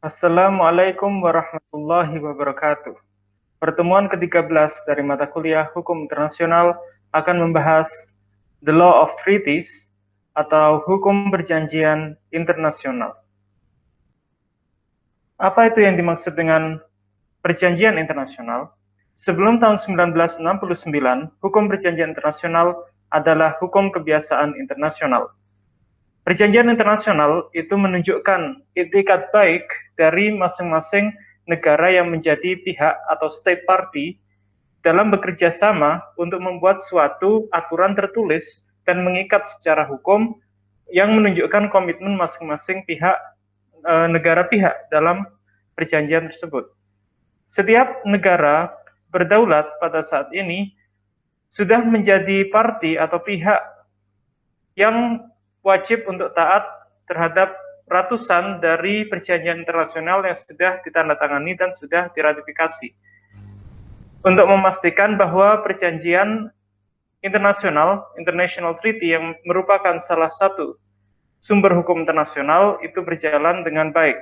Assalamualaikum warahmatullahi wabarakatuh. Pertemuan ke-13 dari mata kuliah Hukum Internasional akan membahas The Law of Treaties atau Hukum Perjanjian Internasional. Apa itu yang dimaksud dengan perjanjian internasional? Sebelum tahun 1969, hukum perjanjian internasional adalah hukum kebiasaan internasional. Perjanjian internasional itu menunjukkan itikat baik dari masing-masing negara yang menjadi pihak atau state party dalam bekerja sama untuk membuat suatu aturan tertulis dan mengikat secara hukum yang menunjukkan komitmen masing-masing pihak negara pihak dalam perjanjian tersebut. Setiap negara berdaulat pada saat ini sudah menjadi party atau pihak yang wajib untuk taat terhadap ratusan dari perjanjian internasional yang sudah ditandatangani dan sudah diratifikasi. Untuk memastikan bahwa perjanjian internasional, international treaty yang merupakan salah satu sumber hukum internasional itu berjalan dengan baik.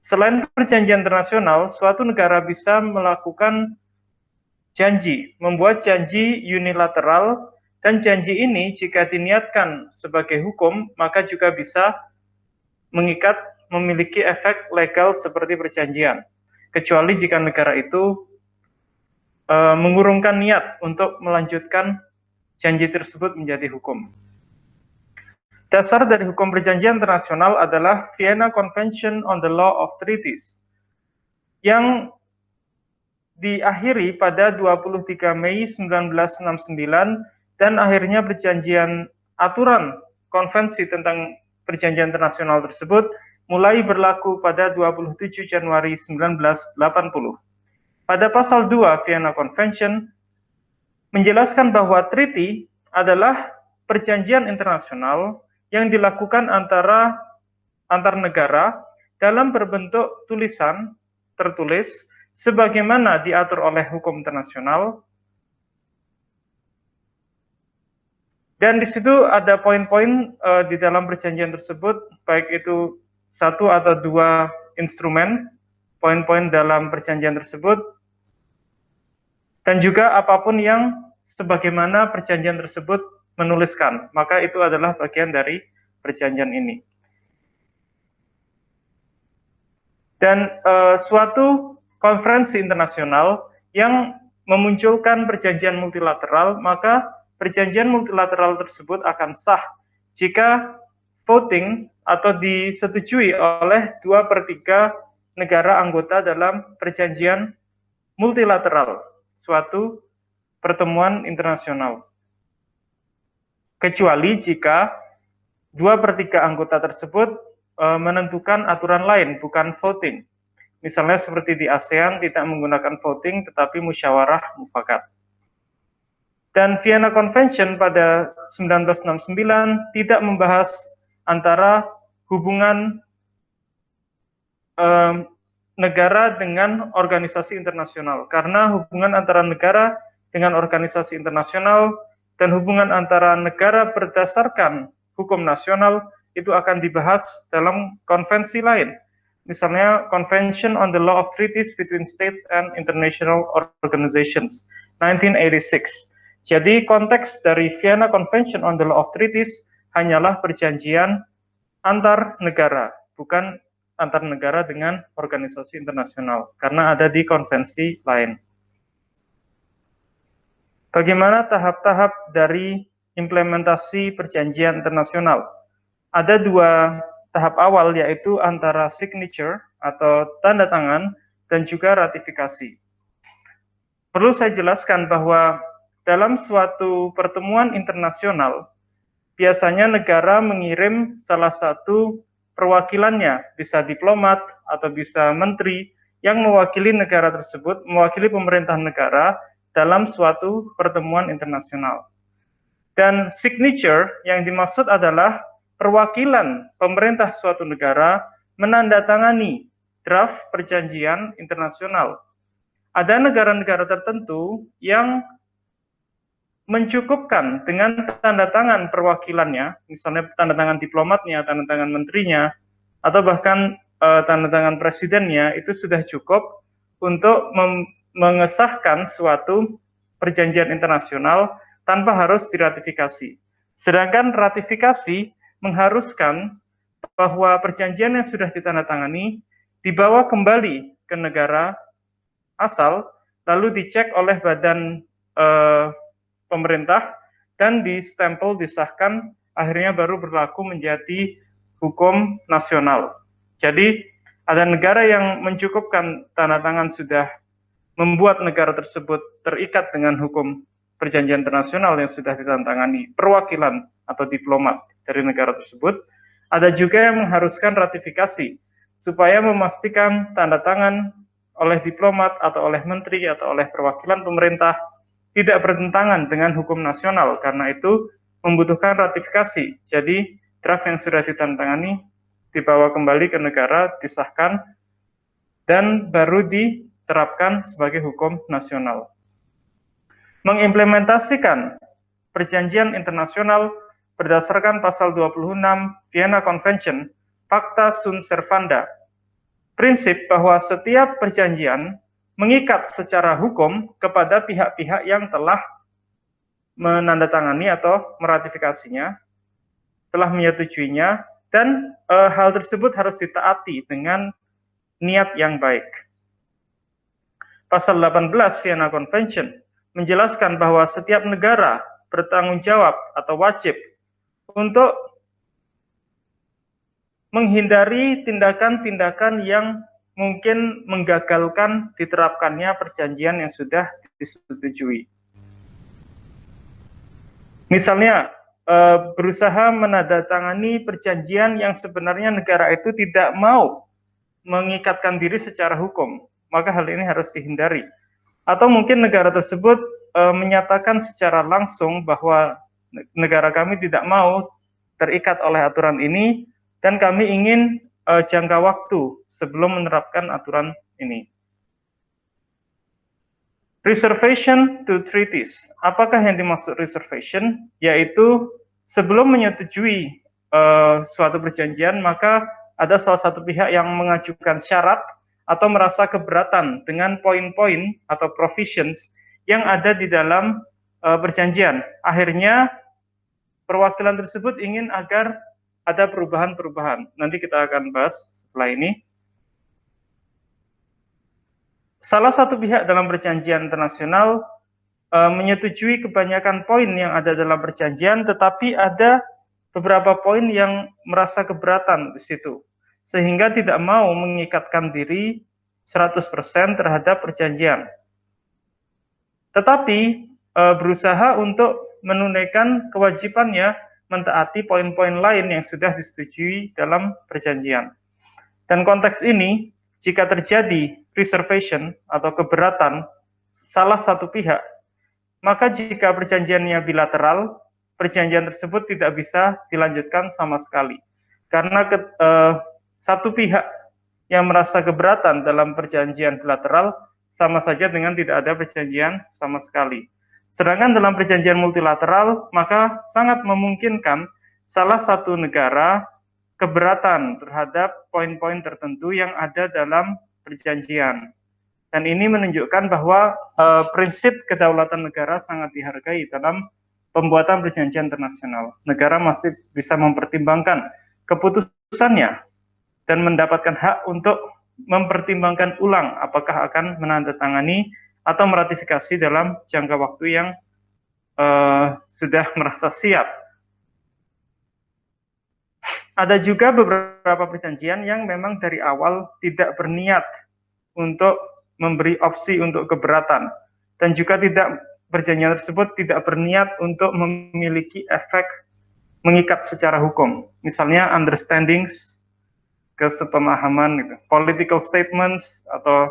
Selain perjanjian internasional, suatu negara bisa melakukan janji, membuat janji unilateral, dan janji ini jika diniatkan sebagai hukum, maka juga bisa mengikat, memiliki efek legal seperti perjanjian. Kecuali jika negara itu mengurungkan niat untuk melanjutkan janji tersebut menjadi hukum. Dasar dari hukum perjanjian internasional adalah Vienna Convention on the Law of Treaties yang diakhiri pada 23 Mei 1969 dan akhirnya perjanjian aturan konvensi tentang perjanjian internasional tersebut mulai berlaku pada 27 Januari 1980. Pada pasal 2 Vienna Convention menjelaskan bahwa treaty adalah perjanjian internasional yang dilakukan antar negara dalam berbentuk tulisan tertulis sebagaimana diatur oleh hukum internasional. Dan di situ ada poin-poin di dalam perjanjian tersebut, baik itu satu atau dua instrumen, poin-poin dalam perjanjian tersebut, dan juga apapun yang sebagaimana perjanjian tersebut menuliskan, maka itu adalah bagian dari perjanjian ini. Dan suatu konferensi internasional yang memunculkan perjanjian multilateral, maka perjanjian multilateral tersebut akan sah jika voting atau disetujui oleh 2/3 negara anggota dalam perjanjian multilateral, suatu pertemuan internasional. Kecuali jika 2/3 anggota tersebut menentukan aturan lain, bukan voting. Misalnya seperti di ASEAN tidak menggunakan voting tetapi musyawarah mufakat. Dan Vienna Convention pada 1969 tidak membahas antara hubungan negara dengan organisasi internasional, karena hubungan antara negara dengan organisasi internasional dan hubungan antara negara berdasarkan hukum nasional itu akan dibahas dalam konvensi lain. Misalnya Convention on the Law of Treaties between States and International Organizations 1986. Jadi konteks dari Vienna Convention on the Law of Treaties hanyalah perjanjian antar negara, bukan antar negara dengan organisasi internasional, karena ada di konvensi lain. Bagaimana tahap-tahap dari implementasi perjanjian internasional? Ada dua tahap awal, yaitu antara signature atau tanda tangan dan juga ratifikasi. Perlu saya jelaskan bahwa dalam suatu pertemuan internasional, biasanya negara mengirim salah satu perwakilannya, bisa diplomat atau bisa menteri yang mewakili negara tersebut, mewakili pemerintahan negara dalam suatu pertemuan internasional. Dan signature yang dimaksud adalah perwakilan pemerintah suatu negara menandatangani draft perjanjian internasional. Ada negara-negara tertentu yang mencukupkan dengan tanda tangan perwakilannya, misalnya tanda tangan diplomatnya, tanda tangan menterinya, atau bahkan tanda tangan presidennya itu sudah cukup untuk mengesahkan suatu perjanjian internasional tanpa harus diratifikasi. Sedangkan ratifikasi mengharuskan bahwa perjanjian yang sudah ditandatangani dibawa kembali ke negara asal, lalu dicek oleh badan pemerintah dan distempel, disahkan, akhirnya baru berlaku menjadi hukum nasional. Jadi ada negara yang mencukupkan tanda tangan sudah membuat negara tersebut terikat dengan hukum perjanjian internasional yang sudah ditandatangani perwakilan atau diplomat dari negara tersebut. Ada juga yang mengharuskan ratifikasi supaya memastikan tanda tangan oleh diplomat atau oleh menteri atau oleh perwakilan pemerintah tidak bertentangan dengan hukum nasional, karena itu membutuhkan ratifikasi. Jadi draft yang sudah ditandatangani dibawa kembali ke negara, disahkan, dan baru diterapkan sebagai hukum nasional. Mengimplementasikan perjanjian internasional berdasarkan pasal 26 Vienna Convention, Pacta Sunt Servanda, prinsip bahwa setiap perjanjian mengikat secara hukum kepada pihak-pihak yang telah menandatangani atau meratifikasinya, telah menyetujuinya, dan hal tersebut harus ditaati dengan niat yang baik. Pasal 18 Vienna Convention menjelaskan bahwa setiap negara bertanggung jawab atau wajib untuk menghindari tindakan-tindakan yang mungkin menggagalkan diterapkannya perjanjian yang sudah disetujui. Misalnya, berusaha menandatangani perjanjian yang sebenarnya negara itu tidak mau mengikatkan diri secara hukum, maka hal ini harus dihindari. Atau mungkin negara tersebut menyatakan secara langsung bahwa negara kami tidak mau terikat oleh aturan ini, dan kami ingin jangka waktu sebelum menerapkan aturan ini. Reservation to treaties. Apakah yang dimaksud reservation? Yaitu sebelum menyetujui suatu perjanjian, maka ada salah satu pihak yang mengajukan syarat atau merasa keberatan dengan poin-poin atau provisions yang ada di dalam perjanjian. Akhirnya perwakilan tersebut ingin agar ada perubahan-perubahan. Nanti kita akan bahas setelah ini. Salah satu pihak dalam perjanjian internasional menyetujui kebanyakan poin yang ada dalam perjanjian, tetapi ada beberapa poin yang merasa keberatan di situ, sehingga tidak mau mengikatkan diri 100% terhadap perjanjian. Tetapi berusaha untuk menunaikan kewajibannya mentaati poin-poin lain yang sudah disetujui dalam perjanjian. Dan konteks ini, jika terjadi reservation atau keberatan salah satu pihak, maka jika perjanjiannya bilateral, perjanjian tersebut tidak bisa dilanjutkan sama sekali. Karena satu pihak yang merasa keberatan dalam perjanjian bilateral sama saja dengan tidak ada perjanjian sama sekali. Sedangkan dalam perjanjian multilateral, maka sangat memungkinkan salah satu negara keberatan terhadap poin-poin tertentu yang ada dalam perjanjian. Dan ini menunjukkan bahwa prinsip kedaulatan negara sangat dihargai dalam pembuatan perjanjian internasional. Negara masih bisa mempertimbangkan keputusannya dan mendapatkan hak untuk mempertimbangkan ulang apakah akan menandatangani atau meratifikasi dalam jangka waktu yang sudah merasa siap. Ada juga beberapa perjanjian yang memang dari awal tidak berniat untuk memberi opsi untuk keberatan, dan juga perjanjian tersebut tidak berniat untuk memiliki efek mengikat secara hukum. Misalnya understandings, kesepemahaman, gitu, political statements atau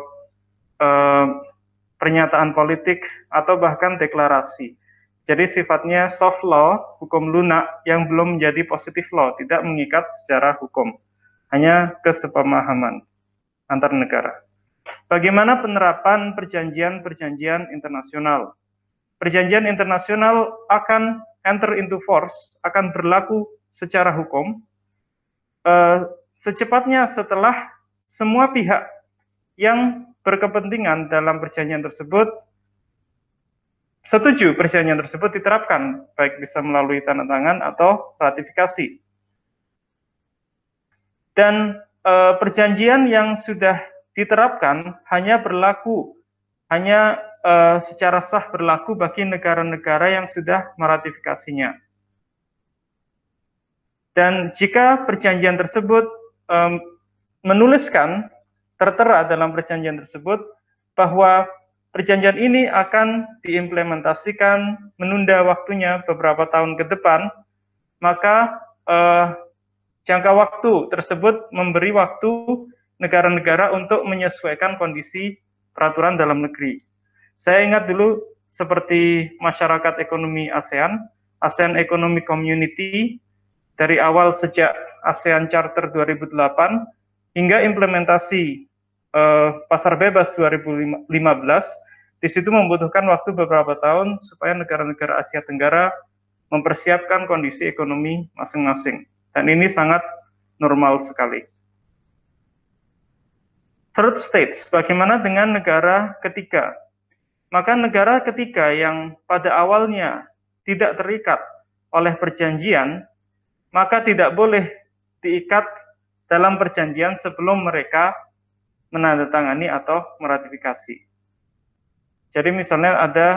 pernyataan politik, atau bahkan deklarasi. Jadi sifatnya soft law, hukum lunak yang belum menjadi positive law, tidak mengikat secara hukum, hanya kesepemahaman antar negara. Bagaimana penerapan perjanjian-perjanjian internasional? Perjanjian internasional akan enter into force, akan berlaku secara hukum secepatnya setelah semua pihak yang berkepentingan dalam perjanjian tersebut setuju perjanjian tersebut diterapkan, baik bisa melalui tanda tangan atau ratifikasi. Dan perjanjian yang sudah diterapkan hanya secara sah berlaku bagi negara-negara yang sudah meratifikasinya. Dan jika perjanjian tersebut menuliskan tertera dalam perjanjian tersebut bahwa perjanjian ini akan diimplementasikan menunda waktunya beberapa tahun ke depan, maka jangka waktu tersebut memberi waktu negara-negara untuk menyesuaikan kondisi peraturan dalam negeri. Saya ingat dulu seperti masyarakat ekonomi ASEAN, ASEAN Economic Community, dari awal sejak ASEAN Charter 2008 hingga implementasi pasar bebas 2015, di situ membutuhkan waktu beberapa tahun supaya negara-negara Asia Tenggara mempersiapkan kondisi ekonomi masing-masing. Dan ini sangat normal sekali. Third states, bagaimana dengan negara ketiga? Maka negara ketiga yang pada awalnya tidak terikat oleh perjanjian, maka tidak boleh diikat dalam perjanjian sebelum mereka menandatangani atau meratifikasi. Jadi misalnya ada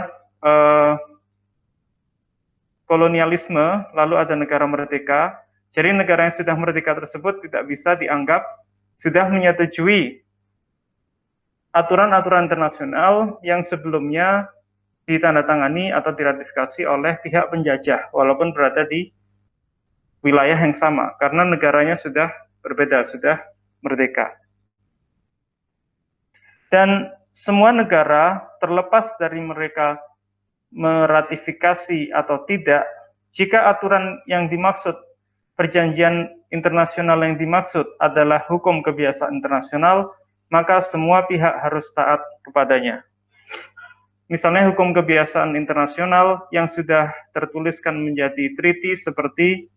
kolonialisme, lalu ada negara merdeka, jadi negara yang sudah merdeka tersebut tidak bisa dianggap sudah menyetujui aturan-aturan internasional yang sebelumnya ditandatangani atau diratifikasi oleh pihak penjajah, walaupun berada di wilayah yang sama, karena negaranya sudah berbeda, sudah merdeka. Dan semua negara, terlepas dari mereka meratifikasi atau tidak, jika aturan yang dimaksud, perjanjian internasional yang dimaksud adalah hukum kebiasaan internasional, maka semua pihak harus taat kepadanya. Misalnya hukum kebiasaan internasional yang sudah tertuliskan menjadi treaty seperti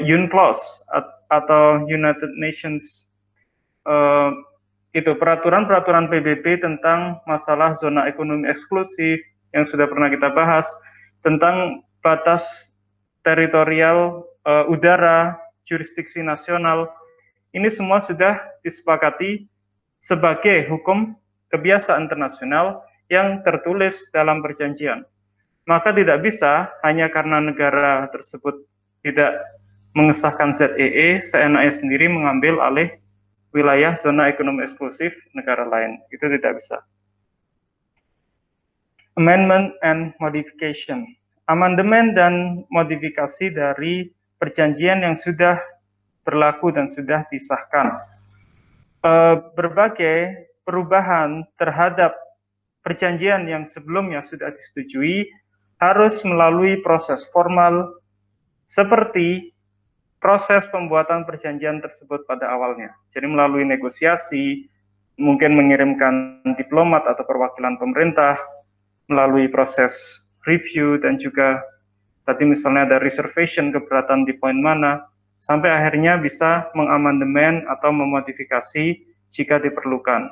UNCLOS atau United Nations, itu peraturan-peraturan PBB tentang masalah zona ekonomi eksklusif yang sudah pernah kita bahas, tentang batas teritorial udara, jurisdiksi nasional, ini semua sudah disepakati sebagai hukum kebiasaan internasional yang tertulis dalam perjanjian. Maka tidak bisa hanya karena negara tersebut tidak mengesahkan ZEE, seenaknya sendiri mengambil alih wilayah zona ekonomi eksklusif negara lain. Itu tidak bisa. Amendment and modification. Amandemen dan modifikasi dari perjanjian yang sudah berlaku dan sudah disahkan. Berbagai perubahan terhadap perjanjian yang sebelumnya sudah disetujui harus melalui proses formal seperti proses pembuatan perjanjian tersebut pada awalnya. Jadi melalui negosiasi, mungkin mengirimkan diplomat atau perwakilan pemerintah, melalui proses review, dan juga tadi misalnya ada reservation, keberatan di poin mana, sampai akhirnya bisa mengamandemen atau memodifikasi jika diperlukan.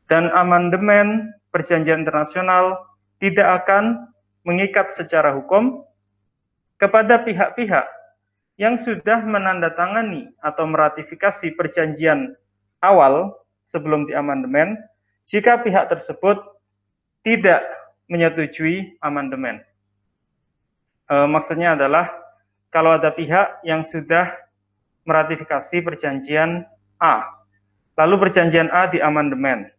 Dan amandemen perjanjian internasional tidak akan mengikat secara hukum kepada pihak-pihak yang sudah menandatangani atau meratifikasi perjanjian awal sebelum diamandemen, jika pihak tersebut tidak menyetujui amandemen. Maksudnya adalah kalau ada pihak yang sudah meratifikasi perjanjian A, lalu perjanjian A diamandemen,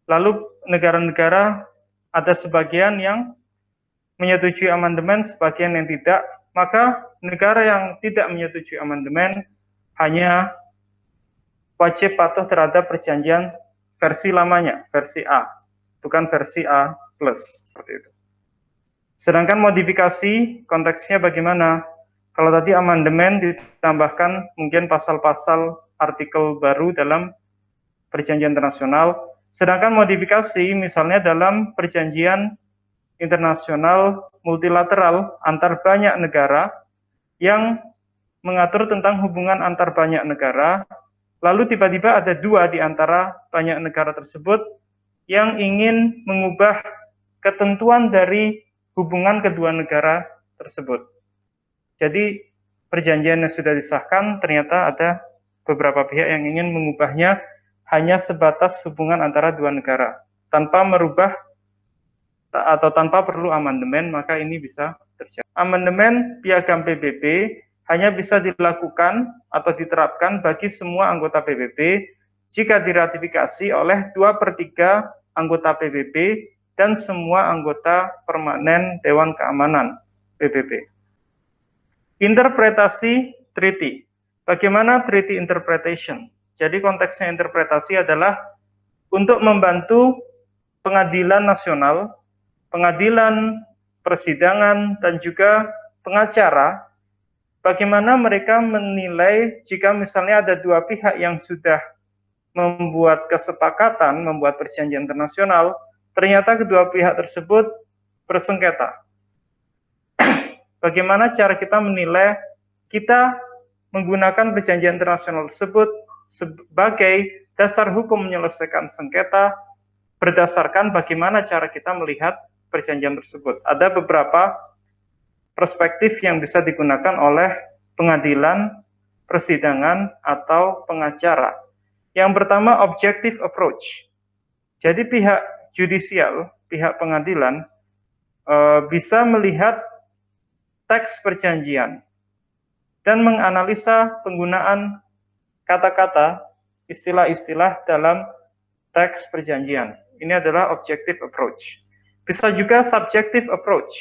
lalu negara-negara ada sebagian yang menyetujui amandemen, sebagian yang tidak, maka negara yang tidak menyetujui amandemen hanya wajib patuh terhadap perjanjian versi lamanya, versi A, bukan versi A plus, seperti itu. Sedangkan modifikasi, konteksnya bagaimana? Kalau tadi amandemen ditambahkan mungkin pasal-pasal artikel baru dalam perjanjian internasional, sedangkan modifikasi misalnya dalam perjanjian internasional multilateral antar banyak negara yang mengatur tentang hubungan antar banyak negara, lalu tiba-tiba ada dua di antara banyak negara tersebut yang ingin mengubah ketentuan dari hubungan kedua negara tersebut. Jadi perjanjian yang sudah disahkan ternyata ada beberapa pihak yang ingin mengubahnya hanya sebatas hubungan antara dua negara tanpa merubah atau tanpa perlu amandemen, maka ini bisa terjadi. Amandemen piagam PBB hanya bisa dilakukan atau diterapkan bagi semua anggota PBB jika diratifikasi oleh 2/3 anggota PBB dan semua anggota permanen Dewan Keamanan PBB. Interpretasi treaty. Bagaimana treaty interpretation? Jadi konteksnya interpretasi adalah untuk membantu pengadilan nasional, pengadilan persidangan, dan juga pengacara, bagaimana mereka menilai jika misalnya ada dua pihak yang sudah membuat kesepakatan, membuat perjanjian internasional, ternyata kedua pihak tersebut bersengketa. Bagaimana cara kita menilai kita menggunakan perjanjian internasional tersebut sebagai dasar hukum menyelesaikan sengketa berdasarkan bagaimana cara kita melihat perjanjian tersebut. Ada beberapa perspektif yang bisa digunakan oleh pengadilan, persidangan, atau pengacara. Yang pertama, objective approach. Jadi pihak judicial, pihak pengadilan, bisa melihat teks perjanjian dan menganalisa penggunaan kata-kata, istilah-istilah dalam teks perjanjian. Ini adalah objective approach. Bisa juga subjective approach,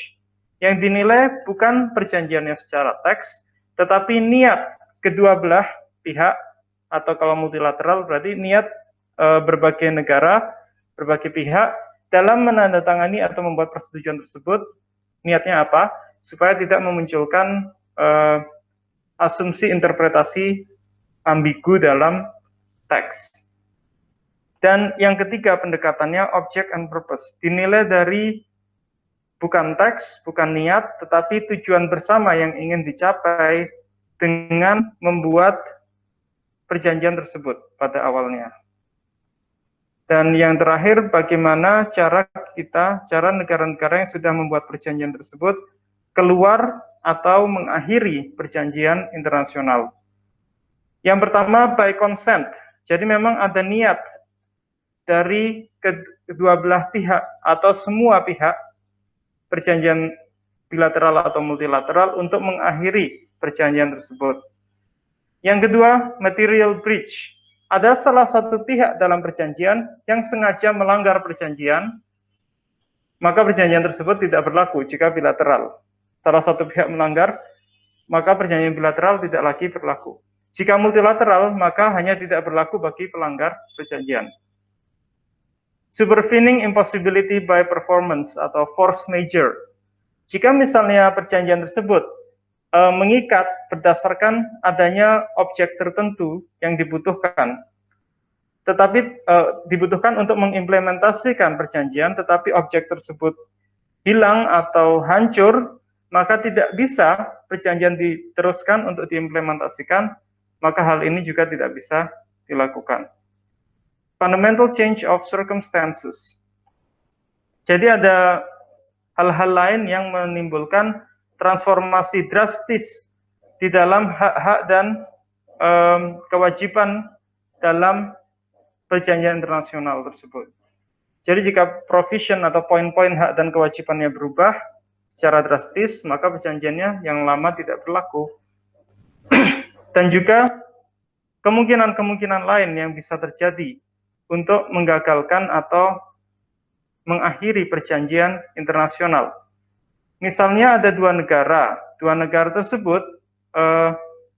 yang dinilai bukan perjanjiannya secara teks, tetapi niat kedua belah pihak, atau kalau multilateral berarti niat berbagai negara, berbagai pihak, dalam menandatangani atau membuat persetujuan tersebut, niatnya apa? Supaya tidak memunculkan asumsi interpretasi ambigu dalam teks. Dan yang ketiga pendekatannya object and purpose, dinilai dari bukan teks, bukan niat, tetapi tujuan bersama yang ingin dicapai dengan membuat perjanjian tersebut pada awalnya. Dan yang terakhir, bagaimana cara negara-negara yang sudah membuat perjanjian tersebut keluar atau mengakhiri perjanjian internasional. Yang pertama, by consent. Jadi memang ada niat dari kedua belah pihak atau semua pihak perjanjian bilateral atau multilateral untuk mengakhiri perjanjian tersebut. Yang kedua, material breach. Ada salah satu pihak dalam perjanjian yang sengaja melanggar perjanjian, maka perjanjian tersebut tidak berlaku jika bilateral. Salah satu pihak melanggar, maka perjanjian bilateral tidak lagi berlaku. Jika multilateral, maka hanya tidak berlaku bagi pelanggar perjanjian. Supervening impossibility by performance atau force majeure. Jika misalnya perjanjian tersebut mengikat berdasarkan adanya objek tertentu yang dibutuhkan, tetapi dibutuhkan untuk mengimplementasikan perjanjian, tetapi objek tersebut hilang atau hancur, maka tidak bisa perjanjian diteruskan untuk diimplementasikan, maka hal ini juga tidak bisa dilakukan. Fundamental change of circumstances. Jadi ada hal-hal lain yang menimbulkan transformasi drastis di dalam hak-hak dan kewajiban dalam perjanjian internasional tersebut. Jadi jika provision atau poin-poin hak dan kewajibannya berubah secara drastis, maka perjanjiannya yang lama tidak berlaku. Dan juga kemungkinan-kemungkinan lain yang bisa terjadi untuk menggagalkan atau mengakhiri perjanjian internasional. Misalnya ada dua negara tersebut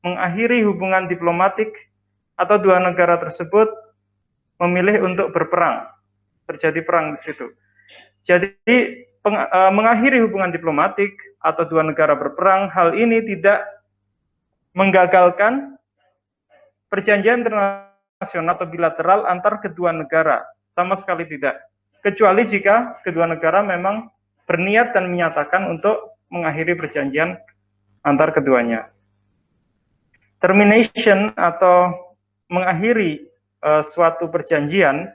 mengakhiri hubungan diplomatik atau dua negara tersebut memilih untuk berperang, terjadi perang di situ. Jadi mengakhiri hubungan diplomatik atau dua negara berperang, hal ini tidak menggagalkan perjanjian internasional atau bilateral antar kedua negara, sama sekali tidak. Kecuali jika kedua negara memang berniat dan menyatakan untuk mengakhiri perjanjian antar keduanya. termination atau mengakhiri suatu perjanjian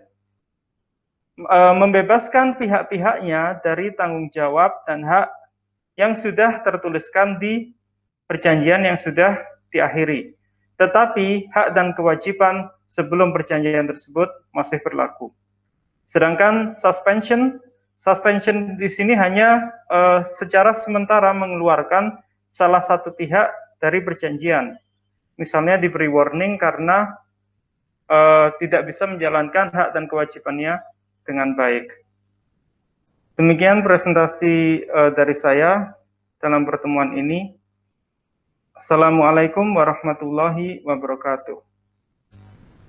membebaskan pihak-pihaknya dari tanggung jawab dan hak yang sudah tertuliskan di perjanjian yang sudah diakhiri. Tetapi hak dan kewajiban sebelum perjanjian tersebut masih berlaku. Sedangkan suspension di sini hanya secara sementara mengeluarkan salah satu pihak dari perjanjian. Misalnya diberi warning karena tidak bisa menjalankan hak dan kewajibannya dengan baik. Demikian presentasi dari saya dalam pertemuan ini. Assalamualaikum warahmatullahi wabarakatuh.